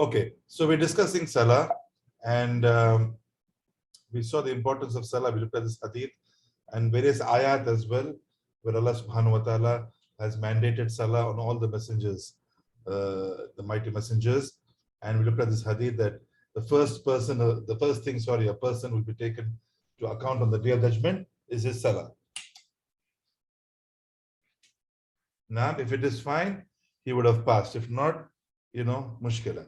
Okay, so we're discussing Salah, and we saw the importance of Salah. We looked at this hadith and various ayat as well, where Allah subhanahu wa ta'ala has mandated Salah on all the messengers, the mighty messengers. And we looked at this hadith that the first thing, a person will be taken to account on the day of judgment is his Salah. Now, if it is fine, he would have passed. If not, mushkila.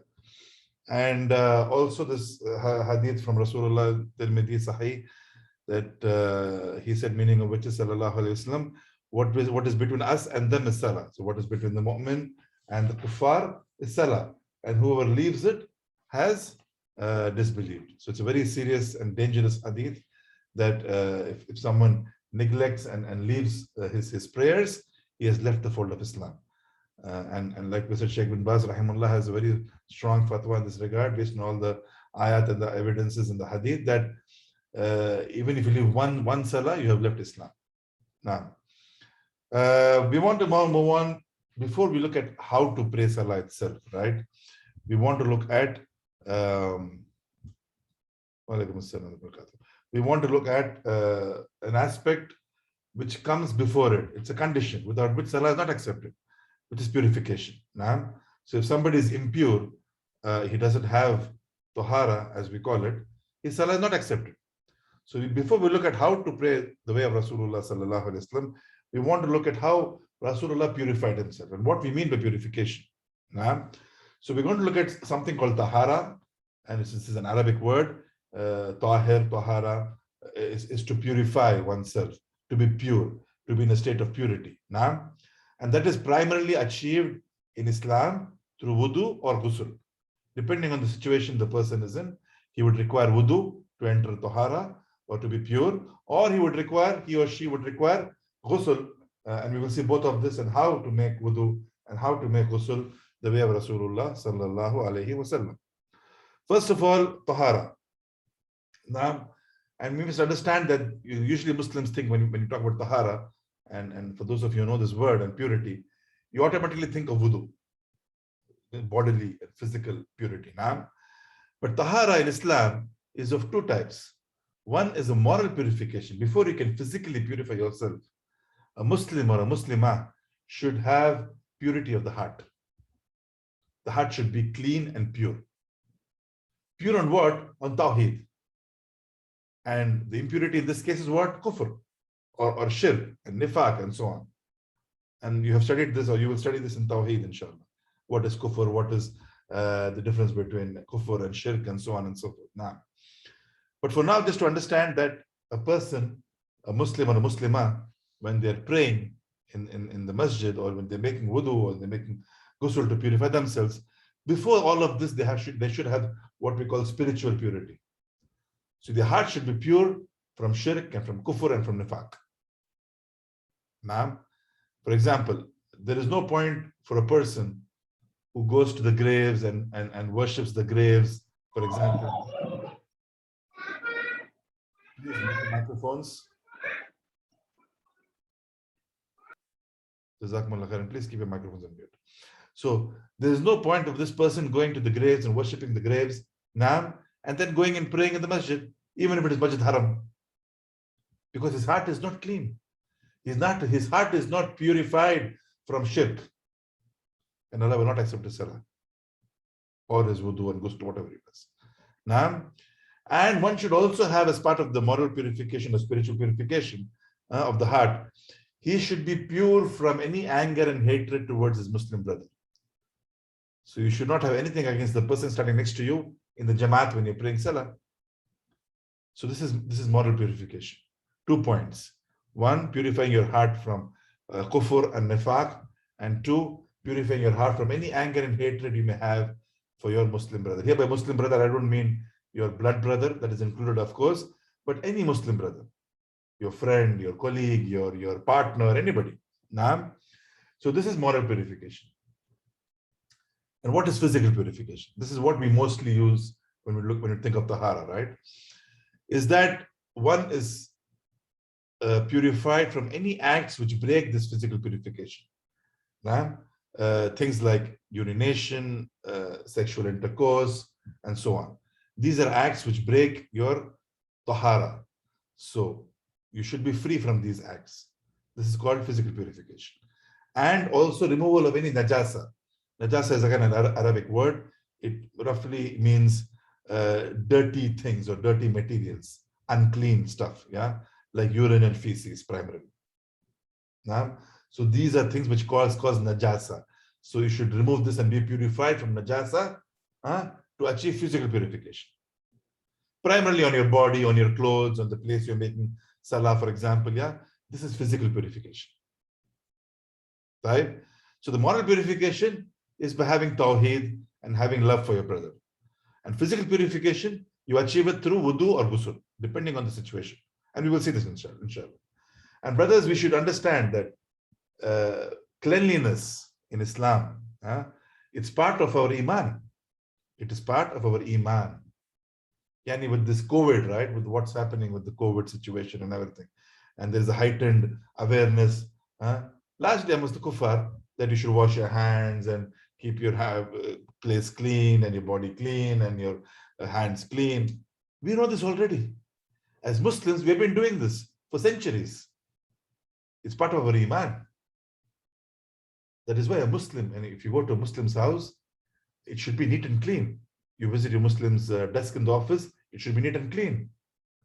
And also this hadith from Rasulullah Tirmidhi Sahih, that he said, meaning of which is Sallallahu Alaihi Wasallam, what is between us and them is Salah. So what is between the mu'min and the kuffar is Salah. And whoever leaves it has disbelieved. So it's a very serious and dangerous hadith that if someone neglects and leaves his prayers, he has left the fold of Islam. And like we said, Sheikh bin Baz rahimahullah has a very strong fatwa in this regard based on all the ayat and the evidences in the hadith that even if you leave one salah, you have left Islam. Now, we want to now move on. Before we look at how to pray salah itself, right? We want to look at an aspect which comes before it. It's a condition without which salah is not accepted, which is purification. Now, so if somebody is impure, he doesn't have Taharah, as we call it, his salah is not accepted. So before we look at how to pray the way of Rasulullah sallallahu alaihi wasallam, we want to look at how Rasulullah purified himself and what we mean by purification. Now, so we're going to look at something called Taharah, and this is an Arabic word. Taharah is to purify oneself, to be pure, to be in a state of purity. Now, and that is primarily achieved in Islam through Wudoo or Ghusl. Depending on the situation the person is in, he would require Wudoo to enter Taharah or to be pure, or he or she would require Ghusl. And we will see both of this and how to make Wudoo and how to make Ghusl the way of Rasulullah sallallahu alaihi wasallam. First of all, Taharah. Now, and we must understand that usually Muslims think when you talk about Taharah, and for those of you who know this word and purity, you automatically think of Wudoo, bodily and physical purity. Now, but Taharah in Islam is of two types. One is a moral purification. Before you can physically purify yourself, a Muslim or a Muslimah should have purity of the heart. The heart should be clean and pure. Pure on what? On Tawheed. And the impurity in this case is what? Kufr or shirk and nifaq and so on. And you have studied this, or you will study this in Tawheed, inshallah. What is kufr? What is the difference between kufr and shirk and so on and so forth. Now, but for now, just to understand that a person, a Muslim or a Muslimah, when they're praying in the masjid, or when they're making wudu, or they're making ghusl to purify themselves, before all of this, they should have what we call spiritual purity. So the heart should be pure from shirk and from kufr and from nifaq. Now, for example, there is no point for a person who goes to the graves and worships the graves, for example. Please mute the microphones. Please keep your microphones on mute. So there is no point of this person going to the graves and worshipping the graves now and then going and praying in the masjid, even if it is masjid haram, because his heart is not clean. His heart is not purified from shirk, and Allah will not accept his salah or his wudu and ghusl, whatever he does. Now, and one should also have, as part of the moral purification or spiritual purification of the heart, he should be pure from any anger and hatred towards his Muslim brother. So you should not have anything against the person standing next to you in the Jamaat when you're praying salah. So this is moral purification. 2 points. 1, purifying your heart from kufr and nifaq, and 2, purifying your heart from any anger and hatred you may have for your Muslim brother. Here by Muslim brother, I don't mean your blood brother, that is included of course, but any Muslim brother, your friend, your colleague, your partner, anybody. Now, so this is moral purification. And what is physical purification? This is what we mostly use when we think of Taharah, right? Is that one is purified from any acts which break this physical purification. Now, things like urination, sexual intercourse, and so on. These are acts which break your Taharah. So you should be free from these acts. This is called physical purification. And also removal of any najasa. Najasa is again an Arabic word. It roughly means dirty things or dirty materials, unclean stuff, yeah, like urine and feces primarily. Now, so these are things which cause najasa. So you should remove this and be purified from najasa to achieve physical purification. Primarily on your body, on your clothes, on the place you're making salah, for example, yeah, this is physical purification. Right? So the moral purification is by having tawheed and having love for your brother. And physical purification, you achieve it through wudu or ghusl, depending on the situation. And we will see this inshallah. And brothers, we should understand that cleanliness in Islam, it's part of our iman. It is part of our iman. Yani with this COVID, right, with what's happening with the COVID situation and everything, and there's a heightened awareness, largely amongst the kuffar, that you should wash your hands and keep your place clean and your body clean and your hands clean. We know this already. As Muslims, we've been doing this for centuries. It's part of our iman. That is why a Muslim, and if you go to a Muslim's house, it should be neat and clean. You visit your Muslim's desk in the office, it should be neat and clean.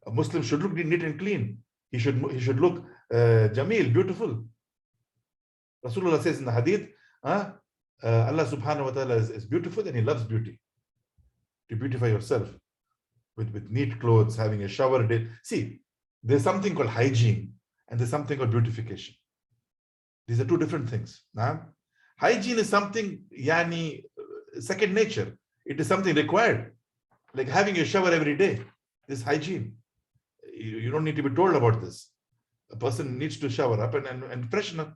A Muslim should look neat and clean. He should look jameel, beautiful. Rasulullah says in the hadith, Allah subhanahu wa ta'ala is beautiful and he loves beauty. To beautify yourself with neat clothes, having a shower day. See, there's something called hygiene and there's something called beautification. These are two different things. Hygiene is something, yani, second nature. It is something required. Like having a shower every day. This hygiene. You don't need to be told about this. A person needs to shower up and freshen up.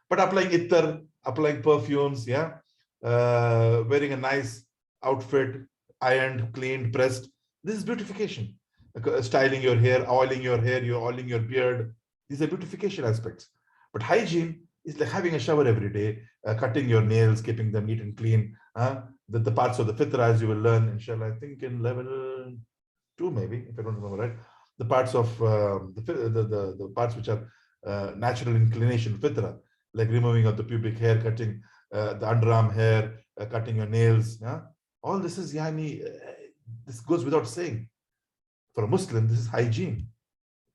But applying ittar, applying perfumes, yeah, wearing a nice outfit, ironed, cleaned, pressed, this is beautification. Styling your hair, oiling your hair, you're oiling your beard. These are beautification aspects. But hygiene is like having a shower every day, cutting your nails, keeping them neat and clean. The parts of the fitrah, as you will learn, inshallah, I think in level 2 maybe, if I don't remember right. The parts of the parts which are natural inclination, fitrah, like removing of the pubic hair, cutting the underarm hair, cutting your nails. All this is this goes without saying. For a Muslim, this is hygiene.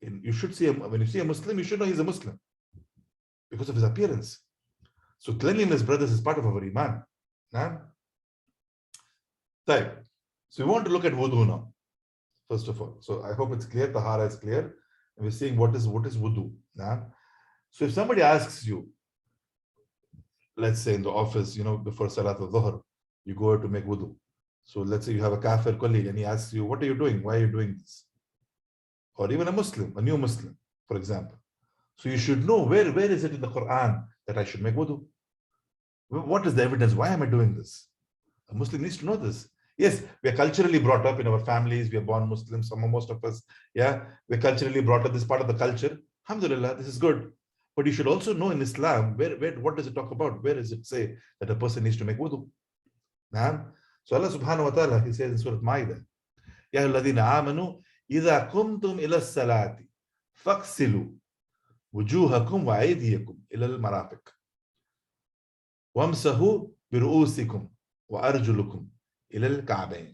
You should see when you see a Muslim, you should know he's a Muslim because of his appearance. So cleanliness, brothers, is part of our iman. So we want to look at wudu now, first of all. So I hope it's clear. Taharah is clear. And we're seeing what is wudu. So if somebody asks you, let's say in the office, before Salat al-Dhuhr, you go to make wudu. So let's say you have a kafir colleague and he asks you, what are you doing? Why are you doing this? Or even a Muslim, a new Muslim, for example. So you should know where is it in the Quran that I should make wudu? What is the evidence? Why am I doing this? A Muslim needs to know this. Yes, we are culturally brought up in our families. We are born Muslims, most of us. Yeah, we're culturally brought up. This is part of the culture. Alhamdulillah, this is good. But you should also know in Islam, what does it talk about? Where does it say that a person needs to make wudu? So Allah subhanahu wa ta'ala, he says in Surah Ma'idah, Ya alladhina amanu, idha kumtum ila salati, faqsilu wujuhakum wa aydiyakum ila al-marafiq. Wamsahu biru'usikum wa arjulukum ila al-ka'bayn.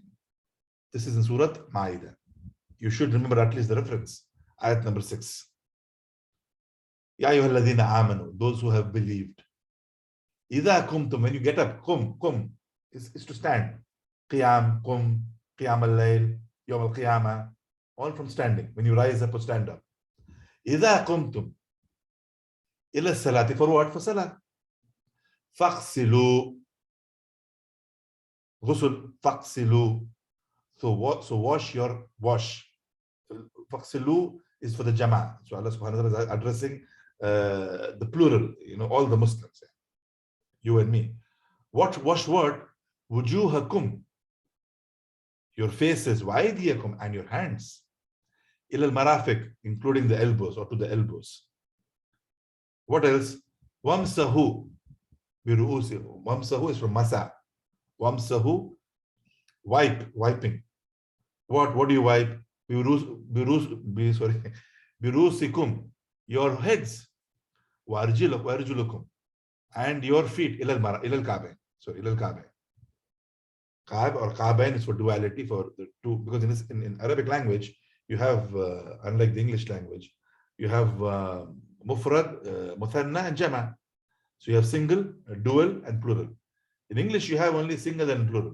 This is in Surah Ma'idah. You should remember at least the reference. Ayat number 6. Ya ayyuhalladhina amanu, those who have believed. Idha kumtum, when you get up, kum is to stand. Qiyam, qum, qiyam al-layl, yawm al-qiyamah, all from standing. When you rise up or stand up. Idha kumtum ila salati, for what? For salah. Faqsilu, ghusl, faqsilu. So wash. Faqsilu is for the jama'ah. So Allah subhanahu wa ta'ala is addressing the plural, all the Muslims, you and me. Wash what? Wujuhakum, your faces, wa'aydiyakum, and your hands. Ilal marafiq, including the elbows or to the elbows. What else? Wamsahu biru'usikum. Wamsahu is from masa. Wamsahu, wiping. What do you wipe? Birusikum, your heads. Warjulukum, and your feet. Ilal Kabe. So ilal Kabe. Kab or Kabain is for duality, for the two, because in Arabic language, you have, unlike the English language, you have mufrad, muthanna, and jama. So you have single, dual, and plural. In English, you have only single and plural.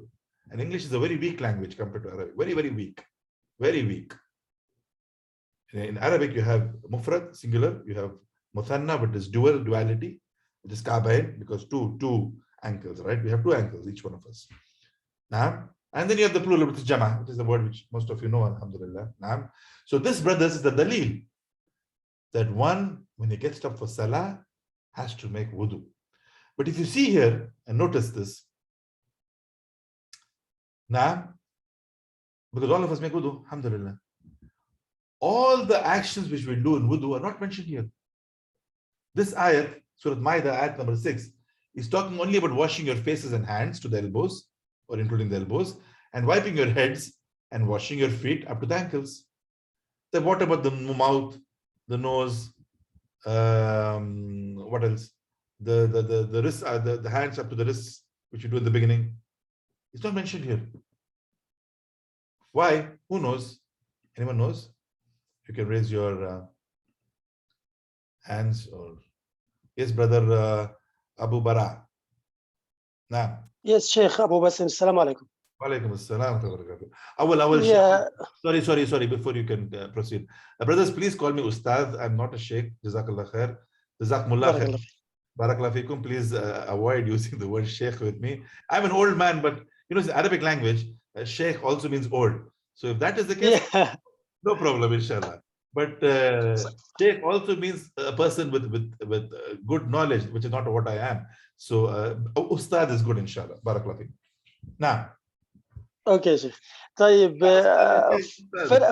And English is a very weak language compared to Arabic. Very, very weak. Very weak. In Arabic, you have mufrad, singular. You have muthanna, which is duality, which is kabain, because two ankles, right? We have two ankles, each one of us. Naam. And then you have the plural, which is jama, which is the word which most of you know, alhamdulillah. Naam. So this, brothers, is the dalil that one, when he gets up for salah, has to make wudu. But if you see here, and notice this, naam, because all of us make wudu, alhamdulillah. All the actions which we do in wudu are not mentioned here. This ayat, Surah Ma'idah, ayat number 6, is talking only about washing your faces and hands to the elbows, or including the elbows, and wiping your heads and washing your feet up to the ankles. Then what about the mouth, the nose, what else? The wrists, the hands up to the wrists, which you do in the beginning. It's not mentioned here. Why? Who knows? Anyone knows? You can raise your hands. Or yes, brother Abu Bara. Nah. Yes, Sheikh Abu Basim. Assalamu alaikum. Walaikum assalam wa barakatuh. Yeah. Sorry, before you can proceed. Brothers, please call me Ustad. I'm not a Sheikh. Jazakallah khair. Jazakumullah khair. Barakallah fikum. Please avoid using the word Sheikh with me. I'm an old man, but you know, it's Arabic language. Sheikh also means old. So if that is the case, yeah, no problem, inshallah. But Sheikh also means a person with good knowledge, which is not what I am. So Ustad is good, inshallah. Barakallah fikum. Now. Okay, Sheikh. طيب,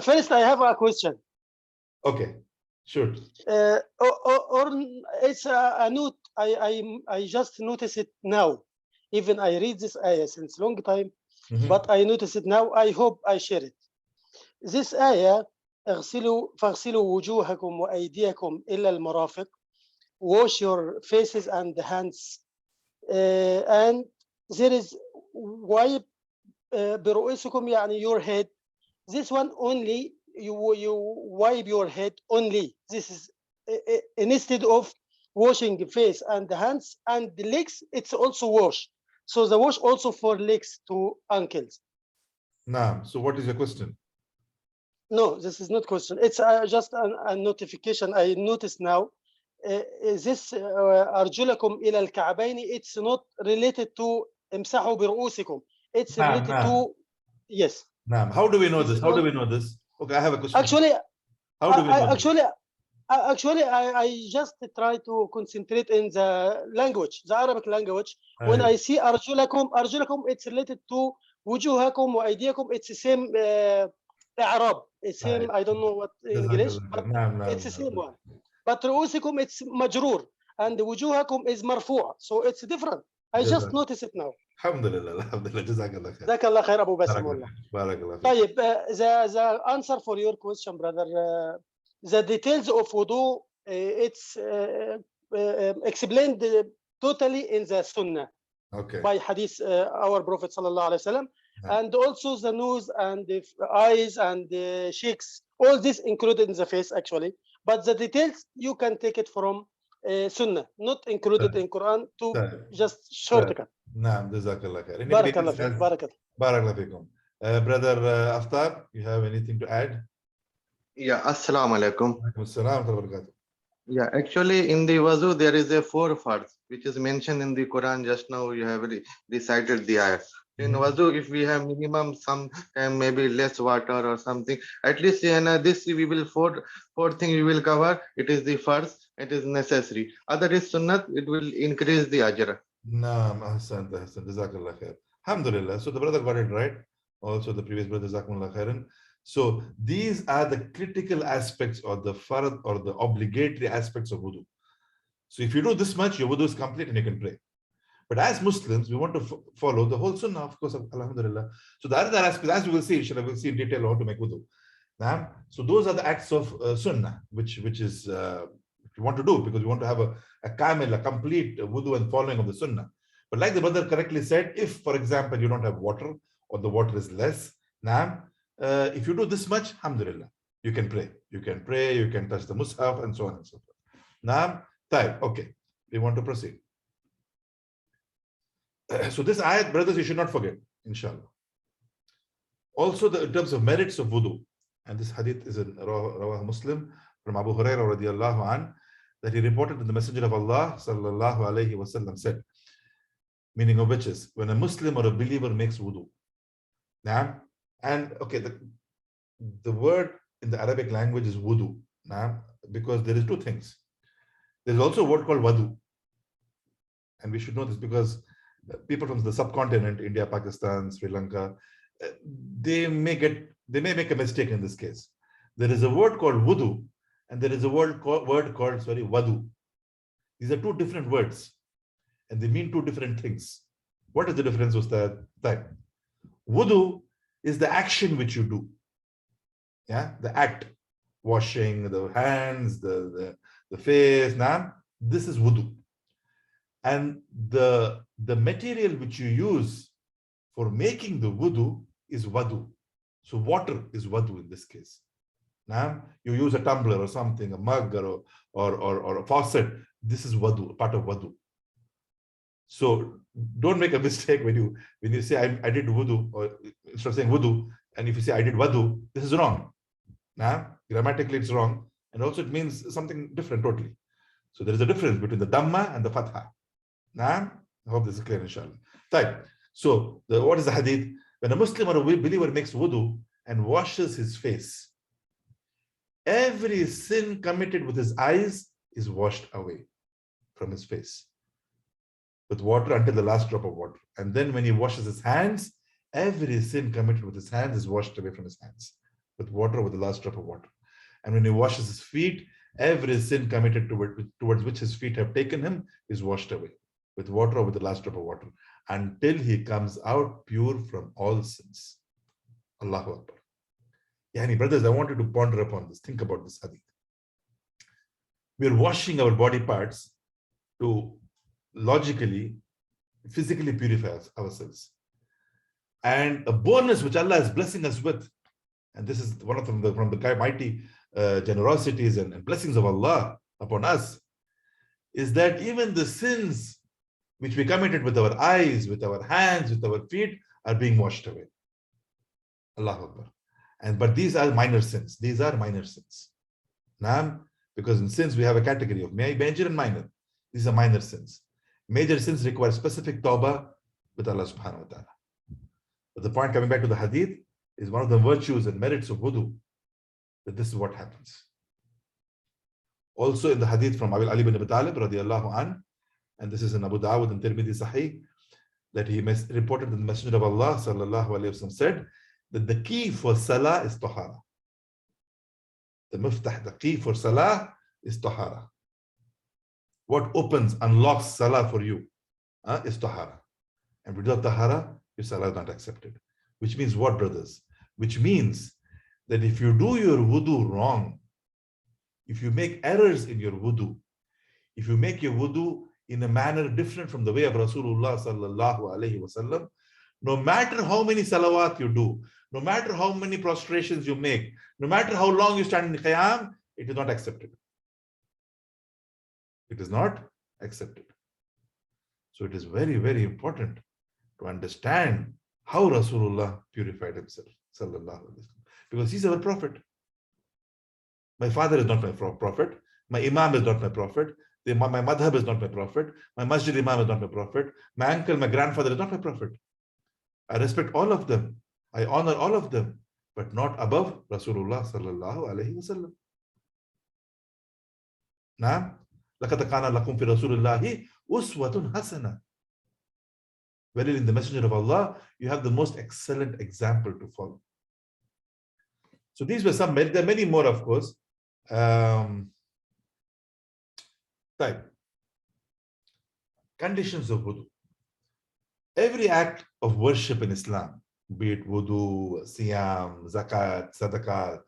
first I have a question. Okay, sure. Or it's a note. I just noticed it now. Even I read this ayah since long time, but I notice it now. I hope I share it. This ayah, فاغسلوا وجوهكم وأيديكم إلى المرافق. Wash your faces and hands. And there is wipe برؤوسكم, يعني your head. This one only, you wipe your head only. This is instead of washing the face and the hands and the legs, it's also wash. So the wash also for legs to ankles. Nah. So what is your question? No, this is not question. It's just a notification. I noticed now. This أرجلكم إلى الكعبين, it's not related to امسحوا برؤوسكم. It's related to, yes. How do we know this? How do we know this? Okay, I have a question. Actually, how do we know actually, I just try to concentrate in the language, the Arabic language. When I see أرجلكم, it's related to وجوهكم وأيديكم. It's the same إعراب. It's same. I don't know what English, but it's the same one. But رؤوسكم, it's مجرور, and وجوهكم is مرفوع. So it's different. I just noticed it now. Alhamdulillah, Jazakallah khair. Jazakallah khair, Abu Basim. Barakallah. طيب, the answer for your question, brother, the details of wudu, it's explained totally in the Sunnah. Okay. By hadith, our Prophet sallallahu alaihi wasallam, and also the nose and the eyes and the cheeks, all this included in the face actually. But the details you can take it from Sunnah, not included in Quran, to just shortcut. Naam, Jazakallah khair. Barakallah fikum. Brother Aftab, you have anything to add? Yeah, assalamu alaikum. Assalam wa barakatuh. Yeah, actually in the wudu there is a 4 parts which is mentioned in the Quran. Just now you have recited the ayah. In wudu, if we have minimum some maybe less water or something, at least this we will four things we will cover. It is the first, it is necessary. Other is sunnat, it will increase the ajra. Naam, ahsan, jazakallah khair. Alhamdulillah. So the brother got it right. Also the previous brother, jazakumullah khairan. So these are the critical aspects of the fard or the obligatory aspects of wudu. So if you do this much, your wudu is complete and you can pray. But as Muslims, we want to follow the whole sunnah, of course, alhamdulillah. So the other aspect, as we will see, inshallah, we'll see in detail how to make wudu. So those are the acts of sunnah, which is we want to do, because we want to have a kamil, a complete wudu and following of the sunnah. But like the brother correctly said, if, for example, you don't have water or the water is less, if you do this much, alhamdulillah, you can pray. You can pray, you can touch the mushaf and so on and so forth. Okay, we want to proceed. So this ayat, brothers, you should not forget, inshallah. Also, in terms of merits of wudu, and this hadith is in Rawah Muslim from Abu Hurairah radiallahu an, that he reported that the Messenger of Allah sallallahu alayhi wasallam said, meaning of which is, when a Muslim or a believer makes wudu, and okay, the word in the Arabic language is wudu, because there is two things. There's also a word called wadu, and we should know this because people from the subcontinent, India, Pakistan, Sri Lanka, they may make a mistake in this case. There is a word called wudu, and there is a word called wadu. These are two different words, and they mean two different things. What is the difference, Ustad? Wudu is the action which you do. The act, washing the hands, the face. This is wudu. And the material which you use for making the wudu is wadu. So water is wadu in this case. You use a tumbler or something, a mug or a faucet. This is wadu, part of wadu. So don't make a mistake when you say I did wudu, or instead of saying wudu, and if you say I did wadu, this is wrong. Grammatically it's wrong, and also it means something different totally. So there is a difference between the dhamma and the fatha. I hope this is clear, inshallah. So what is the hadith? When a Muslim or a believer makes wudu and washes his face, every sin committed with his eyes is washed away from his face with water until the last drop of water. And then when he washes his hands, every sin committed with his hands is washed away from his hands with water, with the last drop of water. And when he washes his feet, every sin committed towards which his feet have taken him is washed away with water or with the last drop of water, until he comes out pure from all sins. Allahu Akbar. Yani, brothers, I want you to ponder upon this. Think about this hadith. We are washing our body parts to logically, physically purify ourselves. And a bonus which Allah is blessing us with, and this is one of from the mighty generosities and blessings of Allah upon us, is that even the sins which we committed with our eyes, with our hands, with our feet, are being washed away. Allahu Akbar. But these are minor sins. These are minor sins. Because in sins we have a category of major and minor. These are minor sins. Major sins require specific tawbah with Allah subhanahu wa ta'ala. But the point, coming back to the hadith, is one of the virtues and merits of wudu, that this is what happens. Also in the hadith from Ali bin Abi Talib radiallahu an, and this is in Abu Dawud and Tirmidhi Sahih, that he reported that the Messenger of Allah sallallahu alayhi wasallam said that the key for salah is Taharah. The miftah, the key for salah is Taharah. What opens, unlocks salah for you is Taharah. And without Taharah, your salah is not accepted. Which means what, brothers? Which means that if you do your wudu wrong, if you make errors in your wudu, if you make your wudu in a manner different from the way of Rasulullah sallallahu alayhi wasallam, no matter how many salawat you do, no matter how many prostrations you make, no matter how long you stand in qiyam, it is not accepted. It is not accepted. So it is very, very important to understand how Rasulullah purified himself, sallallahu alaihi wasallam, because he's our prophet. My father is not my prophet. My imam is not my prophet. My madhab is not my prophet. My masjid imam is not my prophet. My uncle, my grandfather is not my prophet. I respect all of them. I honor all of them, but not above Rasulullah sallallahu alaihi wasallam. Naam. لَقَدْ كَانَ لَكُمْ فِي رَسُولِ اللَّهِ أُسْوَةٌ حَسَنَةٌ. Wherein in the Messenger of Allah, you have the most excellent example to follow. So these were some, there are many more, of course. Conditions of wudu. Every act of worship in Islam, be it wudu, siyam, zakat, sadaqah,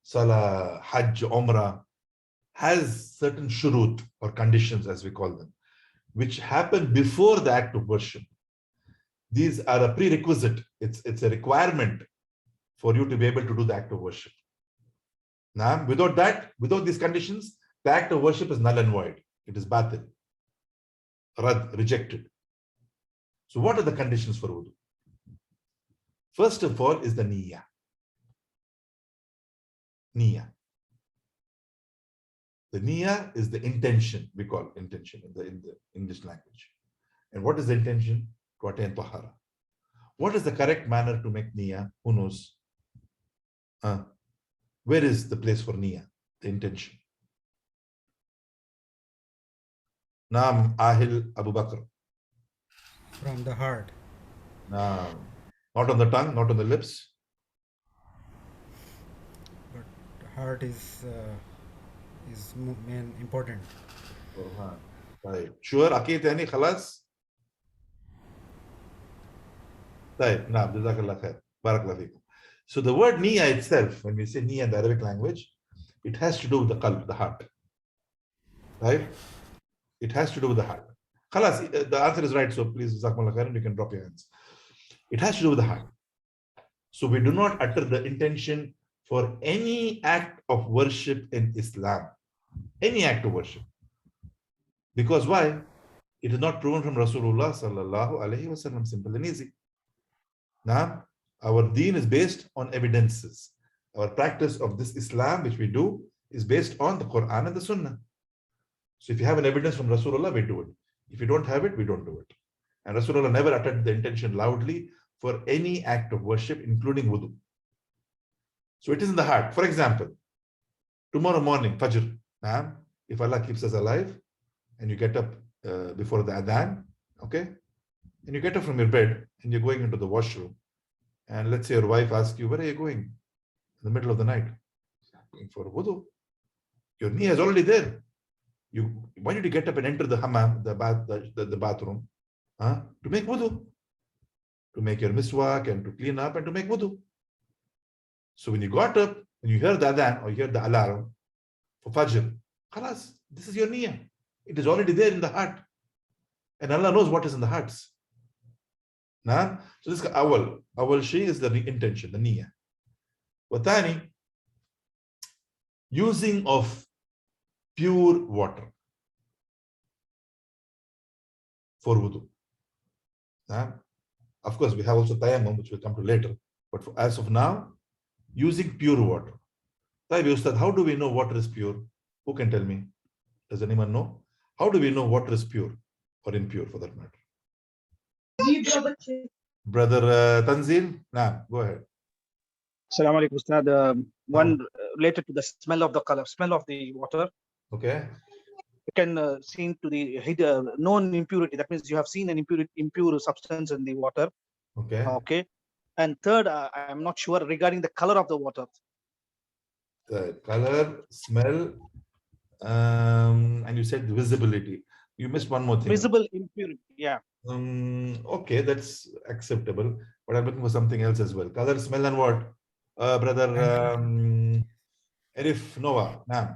salah, hajj, umrah, has certain shurut or conditions, as we call them, which happen before the act of worship. These are a prerequisite. It's a requirement for you to be able to do the act of worship. Now, without that, without these conditions, the act of worship is null and void. It is batil, rad, rejected. So what are the conditions for wudu? First of all is the niyyah. Niyyah. The niyyah is the intention, we call intention in the English language. And what is the intention? To attain taharah. What is the correct manner to make niyyah? Who knows? Where is the place for niyyah? The intention. Naam Ahil Abu Bakr. From the heart. Naam. Not on the tongue, not on the lips. But the heart is main important. Right. Sure, Akid yani khalas? Right. Naam, jazakallah khair. Barakallah feekum. So the word niyyah itself, when we say niyyah in the Arabic language, it has to do with the qalb, the heart. Right? It has to do with the heart. Khalas, the answer is right, so please, jazakumullah khairan, you can drop your hands. It has to do with the heart. So we do not utter the intention for any act of worship in Islam. Any act of worship. Because why? It is not proven from Rasulullah sallallahu alaihi wasallam. Simple and easy. Now, our deen is based on evidences. Our practice of this Islam, which we do, is based on the Quran and the Sunnah. So if you have an evidence from Rasulullah, we do it. If you don't have it, we don't do it. And Rasulullah never uttered the intention loudly for any act of worship, including wudu. So it is in the heart. For example, tomorrow morning, Fajr, if Allah keeps us alive, and you get up before the adhan, okay? And you get up from your bed and you're going into the washroom. And let's say your wife asks you, where are you going? In the middle of the night. I'm going for wudu. Your niyyah is already there. Why did you get up and enter the hammam, the bathroom? To make wudu. To make your miswak and to clean up and to make wudu. So when you got up and you hear the adhan or you hear the alarm for Fajr, khalas, this is your niyyah. It is already there in the heart. And Allah knows what is in the hearts. So this is awal. Awal shay is the intention, the niyyah. Watani, using of pure water for wudu. Of course, we have also tayammum, which we'll come to later. But as of now, using pure water. Ustad, how do we know water is pure? Who can tell me? Does anyone know? How do we know water is pure or impure for that matter? Brother Tanzil, go ahead. Assalamu alaikum, Ustad. One related to the smell of the color, smell of the water. Okay. You can see to the known impurity. That means you have seen an impure substance in the water. Okay. Okay. And third, I'm not sure regarding the color of the water. The color, smell, and you said visibility. You missed one more thing. Visible impurity, yeah. Okay, that's acceptable. But I'm looking for something else as well. Color, smell, and what? Brother Arif Noah. Nah.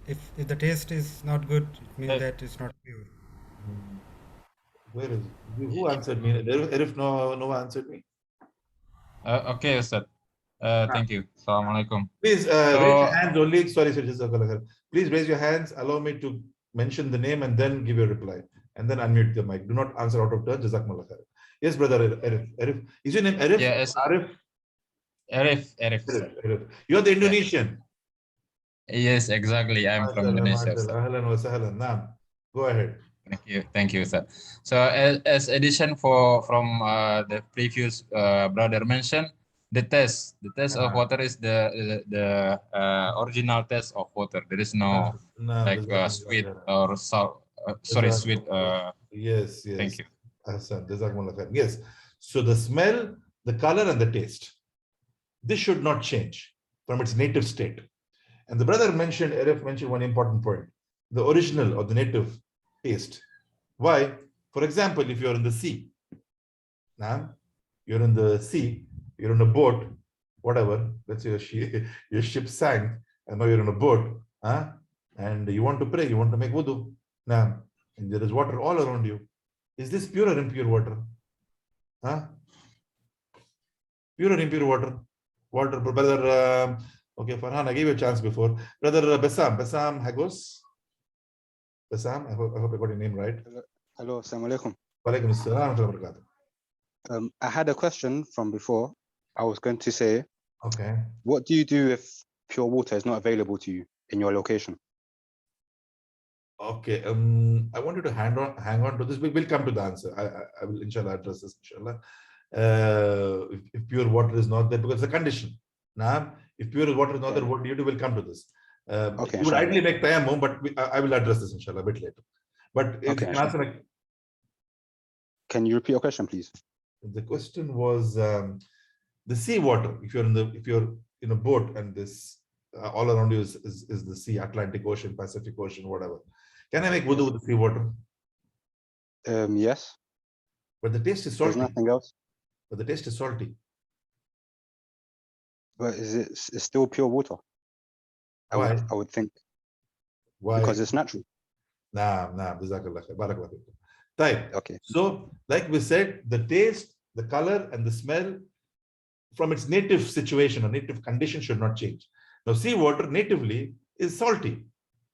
If the taste is not good, it means that it's not pure. Where is who answered me? Arif Noah answered me. Okay, Ustad. Thank you. Assalamualaikum. Please raise your hands only. Sorry, please raise your hands. Allow me to mention the name and then give your reply. And then unmute the mic. Do not answer out of turn. Jazakumullah khair. Yes, brother Arif. Is your name Arif? Yes. Arif. Arif. You're the Indonesian. Yes, exactly. I'm from Indonesia. Ahlan wa sahlan. Naam. Go ahead. Thank you, sir. So, as addition from the previous brother mentioned, the test of water is the original test of water. There is no sweet or salt. Sweet. Yes. Thank you. Yes. So the smell, the color, and the taste. This should not change from its native state. And the brother mentioned, Arif mentioned one important point: the original or the native taste. Why? For example, if you're in the sea, you're in the sea, you're in a boat, whatever, let's say your ship sank, and now you're in a boat, and you want to pray, you want to make wudu, and there is water all around you. Is this pure or impure water? Pure or impure water? Water, brother. Okay, Farhan, I gave you a chance before. Brother Bassam Hagos. Bassam, I hope I got your name right. Hello, assalamu alaikum. Walaikum assalam wa barakatuh. I had a question from before. I was going to say, Okay. what do you do if pure water is not available to you in your location? Okay. I wanted to hang on to this. We'll come to the answer. I will inshallah address this, inshallah. If pure water is not there, because it's a condition. If pure water is not there, what do you do? We'll come to this. Okay, you would ideally make tayammum, but I will address this inshallah a bit later. But if okay, you can answer, can you repeat your question, please? the question was the sea water. If you're in a boat and this all around you is the sea, Atlantic Ocean, Pacific Ocean, whatever. Can I make wudu with the sea water? Yes. But the taste is salty. There's nothing else. But the taste is salty. But it's still pure water? Why? I would think. Why? Because it's natural. Nah, jazakallah khair, barakallah fikum. Right. Okay. So, like we said, the taste, the color, and the smell from its native situation or native condition should not change. Now, seawater natively is salty.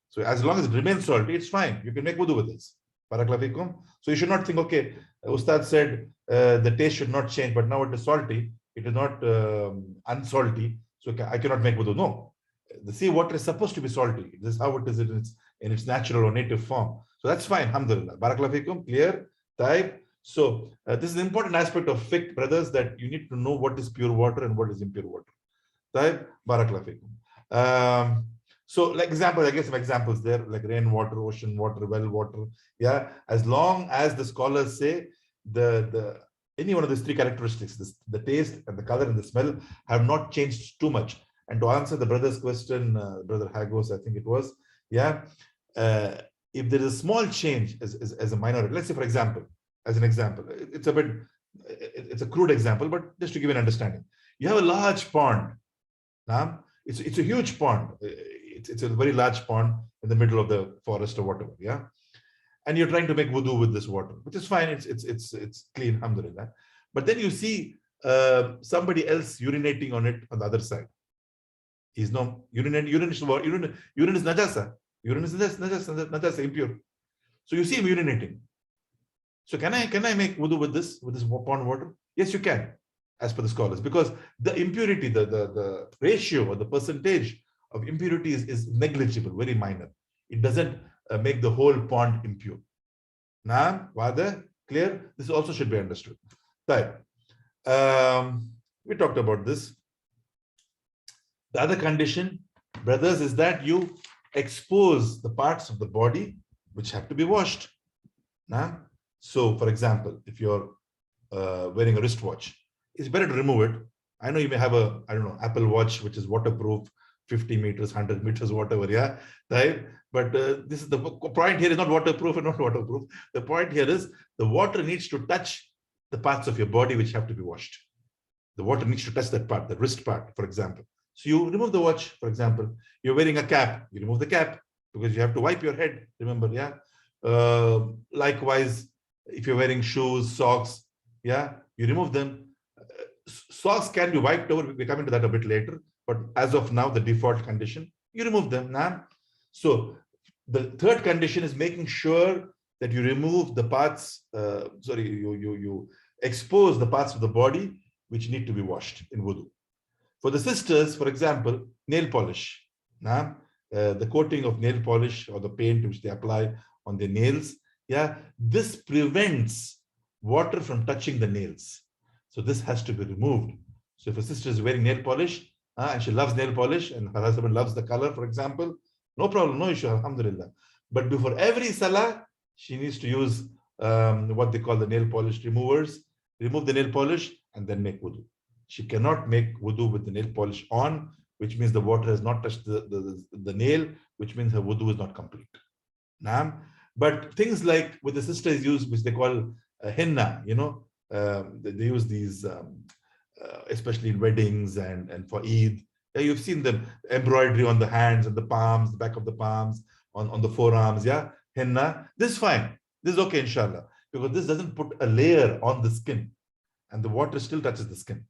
So, as long as it remains salty, it's fine. You can make wudu with this. Barakallah fikum. So, you should not think, okay, Ustad said the taste should not change, but now it is salty. It is not unsalty. So, I cannot make wudu. No. The seawater is supposed to be salty. This is how it is in its natural or native form. So that's fine. Alhamdulillah. Barakallahu fikum. Clear? Type. So this is an important aspect of fiqh, brothers, that you need to know what is pure water and what is impure water. Type. Barakallahu fikum. So like example, I guess some examples there, like rainwater, ocean water, well water. Yeah. As long as the scholars say any one of these three characteristics, the taste and the color and the smell have not changed too much. And to answer the brother's question, Brother Hagos, I think it was, yeah, if there is a small change as a minority, let's say, for example, as an example, it's a crude example, but just to give an understanding, you have a large pond. It's a huge pond. It's a very large pond in the middle of the forest or whatever, yeah. And you're trying to make wudu with this water, which is fine. It's clean, alhamdulillah. But then you see somebody else urinating on it on the other side. He's no urine is najasa. Urine is najasa, impure. So you see him urinating. So can I make wudu with this pond water? Yes, you can, as per the scholars, because the impurity, the ratio or the percentage of impurity is negligible, very minor. It doesn't make the whole pond impure. Naam, Wada, clear? This also should be understood. Right. We talked about this. The other condition, brothers, is that you expose the parts of the body which have to be washed. So, for example, if you're wearing a wristwatch, it's better to remove it. I know you may have a, Apple Watch, which is waterproof, 50 meters, 100 meters, whatever, yeah, right? But this is the point here is not waterproof and not waterproof. The point here is the water needs to touch the parts of your body which have to be washed. The water needs to touch that part, the wrist part, for example. So you remove the watch, for example. You're wearing a cap, you remove the cap because you have to wipe your head, remember, yeah? Likewise, if you're wearing shoes, socks, yeah, you remove them. Socks can be wiped over, we'll come into that a bit later, but as of now, the default condition, you remove them. So the third condition is making sure that you remove the parts, you expose the parts of the body which need to be washed in wudu. For the sisters, for example, nail polish. The coating of nail polish or the paint which they apply on their nails, yeah, this prevents water from touching the nails. So this has to be removed. So if a sister is wearing nail polish and she loves nail polish and her husband loves the color, for example, no problem, no issue, alhamdulillah. But before every salah, she needs to use what they call the nail polish removers, remove the nail polish and then make wudu. She cannot make wudu with the nail polish on, which means the water has not touched the nail, which means her wudu is not complete. But things like what the sisters use, which they call henna, they use these, especially in weddings and for Eid. Yeah, you've seen them, embroidery on the hands and the palms, the back of the palms, on the forearms, yeah, henna. This is fine. This is okay, inshallah, because this doesn't put a layer on the skin and the water still touches the skin.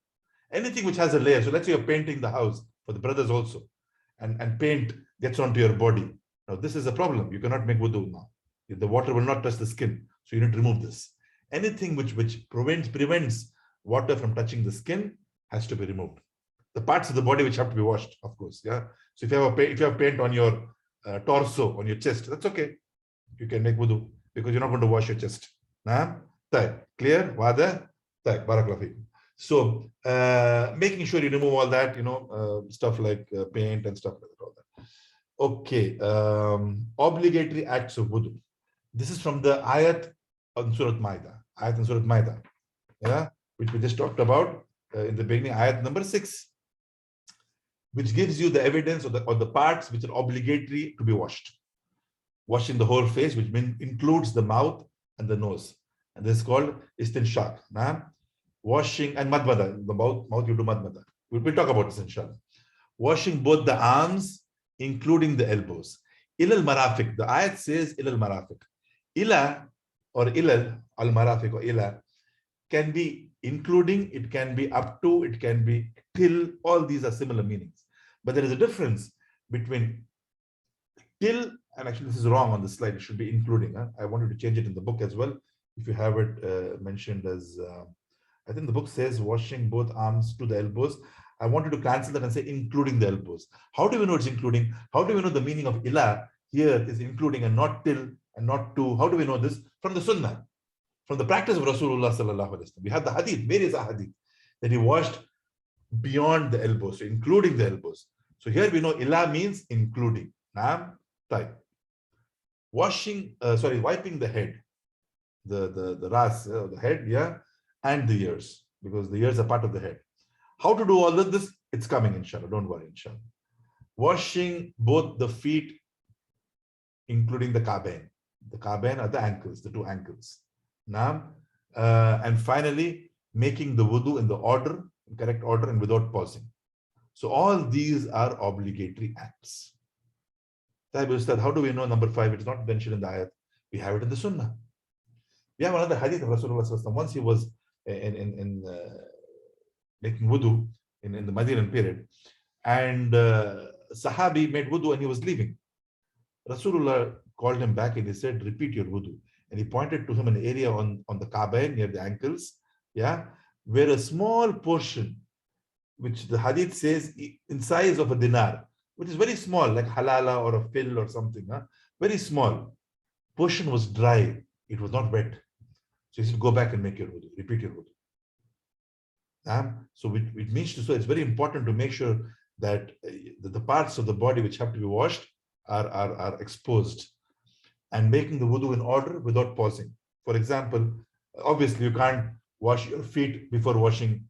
Anything which has a layer, so let's say you're painting the house for the brothers also, and paint gets onto your body. Now, this is a problem. You cannot make wudu now. The water will not touch the skin. So you need to remove this. Anything which prevents water from touching the skin has to be removed. The parts of the body which have to be washed, of course. Yeah. So if you have paint on your torso, on your chest, that's okay. You can make wudu because you're not going to wash your chest. Clear? Wada? Barakallahu feekum. So making sure you remove all that, stuff like paint and stuff like that, all that. Okay. Obligatory acts of wudu. This is from the ayat on Surah Maida. Ayat in Surah Maida. Yeah, which we just talked about in the beginning, ayat number 6, which gives you the evidence of the parts which are obligatory to be washed. Washing the whole face, which includes the mouth and the nose. And this is called istinshaq. Washing and madmada, the mouth you do madmada. We'll talk about this inshallah. Washing both the arms, including the elbows. Ilal marafiq, the ayat says ilal marafiq. Ila or ilal, al marafiq or ila, can be including, it can be up to, it can be till, all these are similar meanings. But there is a difference between till, and actually this is wrong on the slide, it should be including. I wanted to change it in the book as well. If you have it mentioned as, I think the book says washing both arms to the elbows. I wanted to cancel that and say including the elbows. How do we know it's including? How do we know the meaning of ila here is including and not till and not to? How do we know this? From the sunnah, from the practice of Rasulullah sallallahu alaihi wasallam. We have the hadith, various hadith, that he washed beyond the elbows, so including the elbows. So here we know ila means including. Washing, wiping the head, the ras, the head, yeah, and the ears, because the ears are part of the head. How to do all of this? It's coming, inshallah. Don't worry, inshallah. Washing both the feet, including the ka'bayn. The ka'bayn are the ankles, the two ankles. And finally, making the wudu in the order, in correct order, and without pausing. So all these are obligatory acts. How do we know number 5? It's not mentioned in the ayat. We have it in the sunnah. We have another hadith of Rasulullah. Once he was in making wudu in the Madinan period, and Sahabi made wudu and he was leaving. Rasulullah called him back and he said, repeat your wudu. And he pointed to him an area on the Kaaba near the ankles, yeah, where a small portion, which the hadith says in size of a dinar, which is very small, like halala or a fill or something, very small portion was dry. It was not wet. So he said, go back and make your wudu, repeat your wudu. So it means to, so it's very important to make sure that the parts of the body which have to be washed are exposed, and making the wudu in order without pausing. For example, obviously you can't wash your feet before washing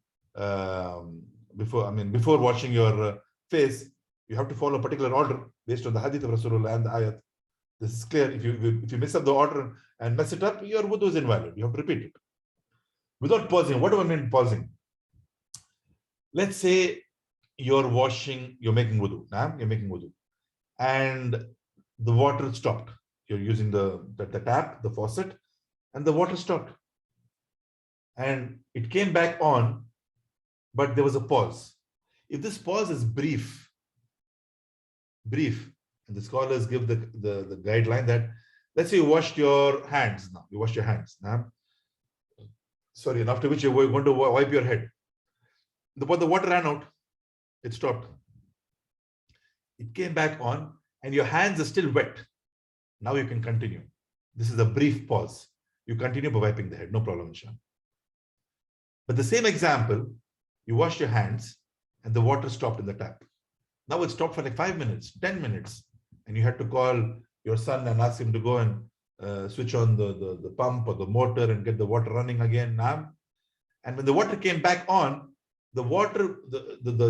before washing your face. You have to follow a particular order based on the hadith of Rasulullah and the ayat. This is clear. If you mess up the order and mess it up, your wudu is invalid. You have to repeat it without pausing. What do I mean pausing? Let's say you're making wudu. You're making wudu, and the water stopped. You're using the tap, the faucet, and the water stopped. And it came back on, but there was a pause. If this pause is brief, and the scholars give the guideline that, let's say you washed your hands now. You washed your hands. Sorry, and after which you're going to wipe your head. But the water ran out. It stopped. It came back on, and your hands are still wet. Now you can continue. This is a brief pause. You continue by wiping the head, no problem, inshallah. But the same example, you wash your hands and the water stopped in the tap. Now it stopped for like 5 minutes, 10 minutes, and you had to call your son and ask him to go and switch on the pump or the motor and get the water running again. And when the water came back on, the water,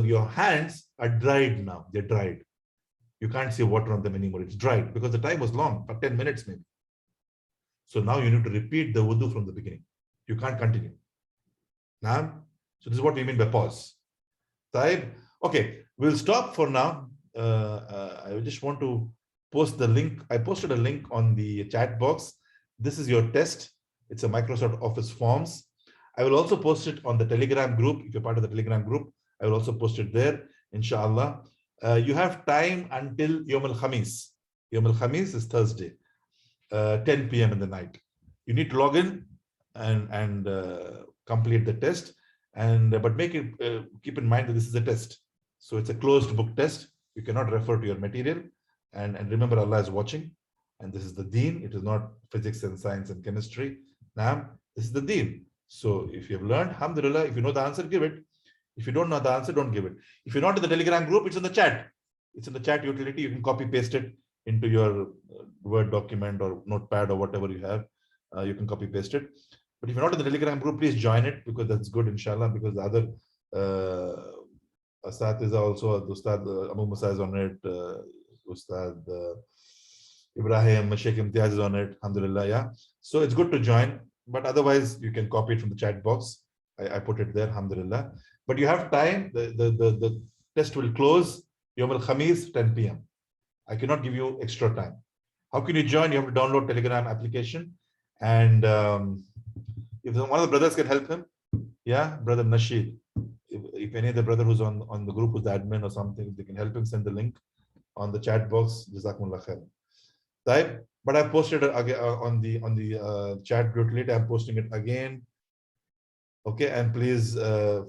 your hands are dried now. They're dried. You can't see water on them anymore. It's dried because the time was long, for 10 minutes maybe. So now you need to repeat the wudu from the beginning. You can't continue. Now, so this is what we mean by pause. Taib. Okay, we'll stop for now. I just want to post the link. I posted a link on the chat box. This is your test. It's a Microsoft Office forms. I will also post it on the Telegram group. If you're part of the Telegram group, I will also post it there, inshallah. You have time until Yom al-Khamis. Yom al-Khamis is Thursday, 10 p.m. in the night. You need to log in and complete the test. But make it keep in mind that this is a test. So it's a closed book test. You cannot refer to your material. And remember, Allah is watching. And this is the deen. It is not physics and science and chemistry. Now, this is the deen. So if you have learned, alhamdulillah, if you know the answer, give it. If you don't know the answer, don't give it. If you're not in the Telegram group, it's in the chat. It's in the chat utility. You can copy paste it into your Word document or notepad or whatever you have. You can copy paste it. But if you're not in the Telegram group, please join it, because that's good, inshallah, because the other Asad is also, Ustad Abu Musa is on it, Ustad Ibrahim, Sheikh Imtiaz is on it, alhamdulillah, yeah. So it's good to join, but otherwise you can copy it from the chat box. I put it there, alhamdulillah. But you have time, the test will close Yom al-Khamis, 10 p.m. I cannot give you extra time. How can you join? You have to download Telegram application. And if one of the brothers can help him, yeah, brother Nasheed. If any of the brother who's on the group, who's the admin or something, they can help him send the link on the chat box. Jazakumullah khair. Type, but I posted it again on the chat group later. I'm posting it again. Okay, and please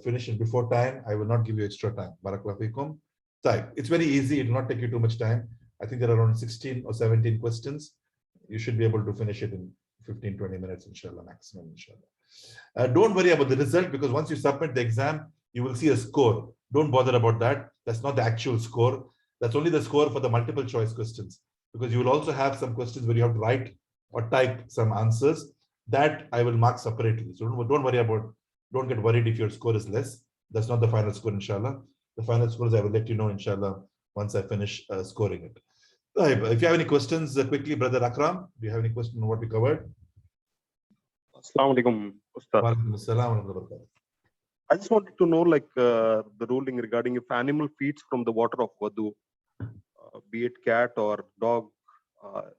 finish it before time. I will not give you extra time. Barakallahu feekum. Type. It's very easy. It will not take you too much time. I think there are around 16 or 17 questions. You should be able to finish it in 15-20 minutes, inshallah, maximum, inshallah. Don't worry about the result, because once you submit the exam, you will see a score. Don't bother about that. That's not the actual score. That's only the score for the multiple choice questions, because you will also have some questions where you have to write or type some answers. That I will mark separately. So don't worry about, don't get worried if your score is less. That's not the final score, inshallah. The final scores I will let you know, inshallah, once I finish scoring it. If you have any questions, quickly, Brother Akram, do you have any question on what we covered? Assalamu alaikum, Ustad. I just wanted to know, like, the ruling regarding if animal feeds from the water of wudu, be it cat or dog,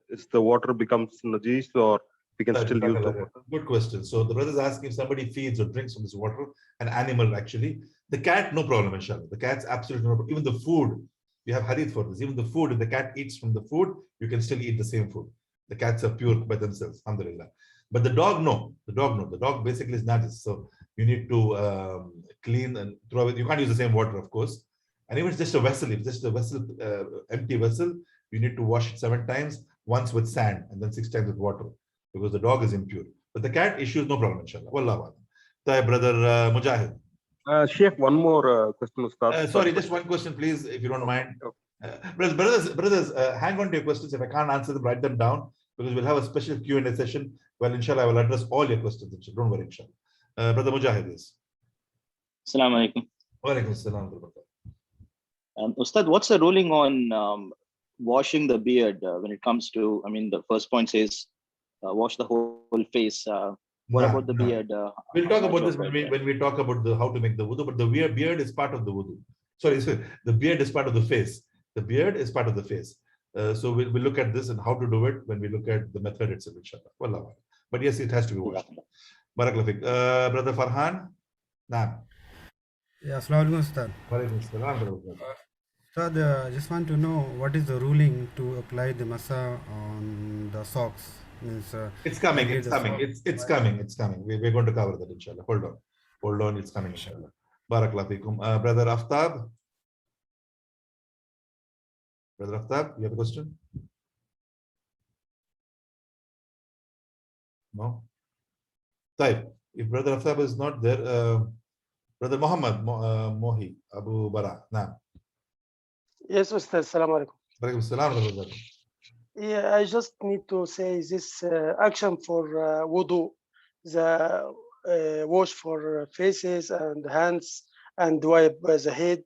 is the water becomes najis, or we can still use the water? Good question. So the brother is asking if somebody feeds or drinks from this water, an animal actually. The cat, no problem, inshallah. The cat's absolutely no problem. Even the food, we have hadith for this. Even the food, if the cat eats from the food, you can still eat the same food. The cats are pure by themselves, alhamdulillah. But the dog, no. The dog, no. The dog basically is najis. So you need to clean and throw it. You can't use the same water, of course. And even if it's just a vessel, if it's just a vessel, empty vessel, you need to wash it 7 times, once with sand and then 6 times with water, because the dog is impure. But the cat issue is no problem, inshallah. Wallahu a'lam. Brother Mujahid. Sheikh, one more question, Ustad. Sorry, just one question, please, if you don't mind. Brothers, hang on to your questions. If I can't answer them, write them down, because we'll have a special Q&A session. Well, inshallah, I will address all your questions. Don't worry, inshallah. Brother Mujahid is. Assalamu alaikum. Wa alaikum assalam. Ustad, what's the ruling on washing the beard when it comes to, I mean, the first point says wash the whole face. What about the beard? We'll talk about this when we talk about how to make the wudu, but the beard is part of the wudu. Sorry, the beard is part of the face. The beard is part of the face. So we'll look at this and how to do it when we look at the method itself, inshallah. Wallah. But yes, it has to be washed. Barakallahu fiqh. Brother Farhan? Naam. Yeah, assalamu alaikum, Ustad. Ustad, I just want to know what is the ruling to apply the masa on the socks? Means, it's coming. It's coming. We're going to cover that, inshallah. Hold on. It's coming, inshallah. Barakallahu fikum. Brother Aftab. Brother Aftab, you have a question? No? Type. If Brother Aftab is not there, Brother Muhammad Mohi Abu Bara. Nah. Yes, Ustad. Assalamu alaikum. Alaikum salam. Yeah, I just need to say this action for wudu, the wash for faces and hands and wipe the head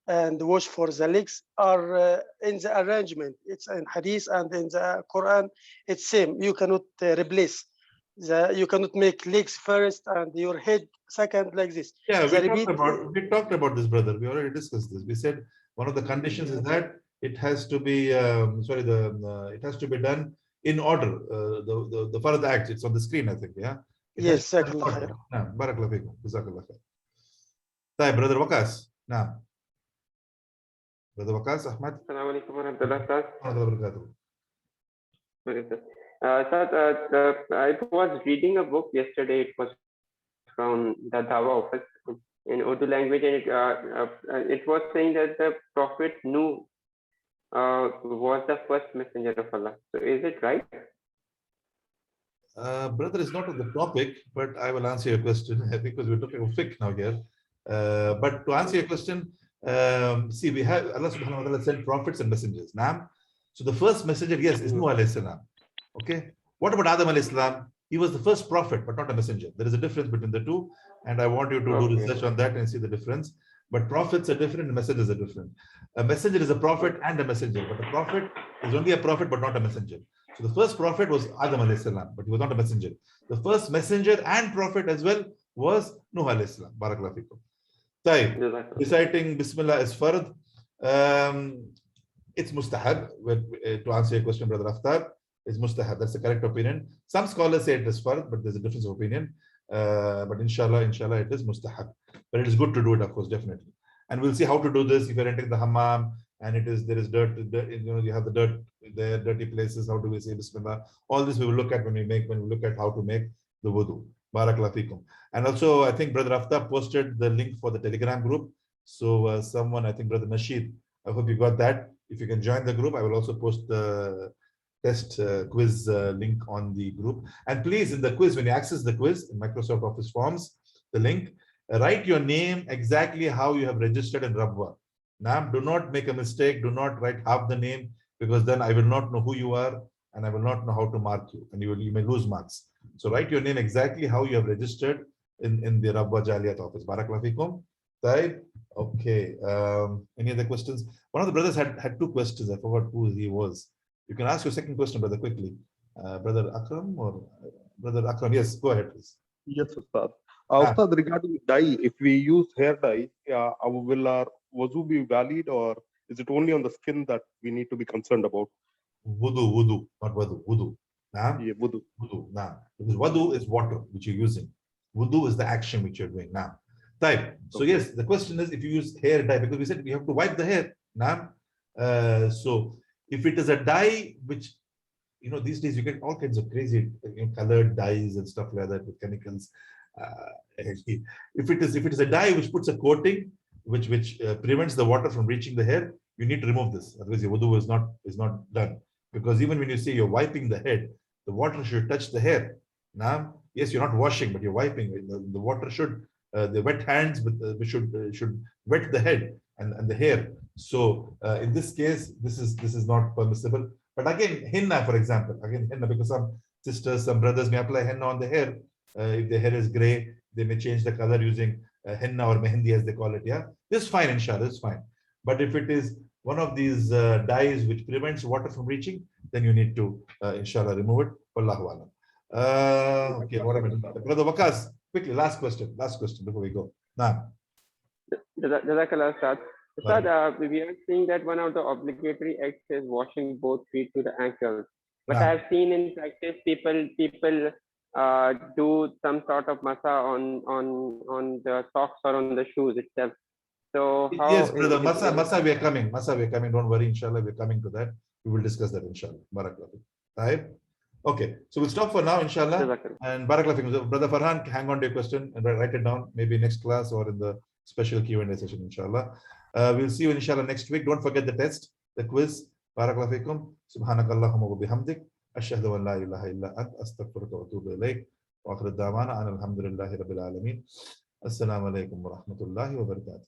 and wash for the legs are in the arrangement. It's in Hadith and in the Quran. It's same. You cannot replace. You cannot make legs first and your head second like this. Yeah, We talked about this, brother. We already discussed this. We said one of the conditions is that it has to be it has to be done in order. The further act, it's on the screen, I think. Yeah. Yes, Jazakallah khair. Barakallahu feekum. Jazakallah khair. طيب, brother Waqas. Now, brother Waqas Ahmad. Assalamu alaikum warahmatullahi wabarakatuh. I was reading a book yesterday. It was from the Dawa office in Urdu language, and it was saying that the Prophet Nuh was the first messenger of Allah. So is it right? Brother, is not on the topic, but I will answer your question because we're talking about fiqh now here. But to answer your question, see, we have Allah subhanahu wa ta'ala sent prophets and messengers. Naam. So the first messenger, yes, is Nuh alayhi salam. Okay. What about Adam alayhi salam? He was the first prophet, but not a messenger. There is a difference between the two, and I want you to do research on that and see the difference. But prophets are different and messengers are different. A messenger is a prophet and a messenger, but a prophet is only a prophet but not a messenger. So the first prophet was Adam alayhi salam, but he was not a messenger. The first messenger and prophet as well was Nuh alayhi salam. Barakallahu fikum. Reciting Bismillah is fard. It's mustahab. To answer your question, brother Aftar, it's mustahab. That's the correct opinion. Some scholars say it is fard, but there's a difference of opinion. But inshallah, it is mustahab. But it is good to do it, of course, definitely. And we'll see how to do this if you're entering the hammam and there is dirt, you have the dirt there, dirty places. How do we say Bismillah? All this we will look at when we look at how to make the wudu. Barakallahu fikum. And also, I think Brother Aftab posted the link for the Telegram group. So someone, I think Brother Nasheed, I hope you got that. If you can join the group, I will also post the test quiz link on the group. And please, in the quiz, when you access the quiz in Microsoft Office Forms, the link, write your name exactly how you have registered in Rabwa. Now, do not make a mistake. Do not write half the name, because then I will not know who you are and I will not know how to mark you, and you may lose marks. So write your name exactly how you have registered in the Rabwa Jaliyat office. Barakallahu fikum. Okay. Any other questions? One of the brothers had two questions. I forgot who he was. You can ask your second question, brother, quickly. Brother Akram or Brother Akram? Yes, go ahead, please. Yes, Ustad. Ustad, regarding dye, if we use hair dye, will our wudu be valid, or is it only on the skin that we need to be concerned about? Wudu, not wudu. Wudu. Nah? Yeah, wudu. Wudu. Nah. Because wudu is water which you're using. Wudu is the action which you're doing. Nah. Type. So yes, the question is if you use hair dye, because we said we have to wipe the hair. Nah. So if it is a dye which, these days you get all kinds of crazy colored dyes and stuff like that with chemicals. If it is a dye which puts a coating which prevents the water from reaching the hair, you need to remove this. Otherwise, your wudu is not done. Because even when you say you're wiping the head, the water should touch the hair. Now, yes, you're not washing, but you're wiping. The water should, the wet hands should wet the head and the hair. So in this case, this is not permissible. But again, henna, for example, henna, because some sisters, some brothers may apply henna on the hair. If the hair is gray, they may change the color using henna or mehendi, as they call it. Yeah, this is fine, inshallah, this is fine. But if it is one of these dyes which prevents water from reaching, then you need to, inshallah, remove it. Wallahu alam. Okay, what am I? Brother Waqas, quickly, last question before we go. Now. Jazakallah, Ustad. Ustad, we are seeing that one of the obligatory acts is washing both feet to the ankles. But I have seen in practice people do some sort of masa on the socks or on the shoes itself. So how yes, brother, masa we are coming. Don't worry, inshallah, we're coming to that. We will discuss that, inshallah. Barakallahu. Right? Okay, so we'll stop for now, inshallah. And barakallahu. Brother Farhan, hang on to your question and write it down, maybe next class or in the special Q&A session, inshallah. We'll see you, inshallah, next week. Don't forget the test, the quiz. Barakallahu fikum. Subhanakallahumma wa bihamdik. Ashhadu an la ilaha illa ant astaghfiruka wa atubu ilayk. Wa akhir da'wana an alhamdulillahi rabbil alamin. Assalamu alaikum wa rahmatullahi wa barakatuh.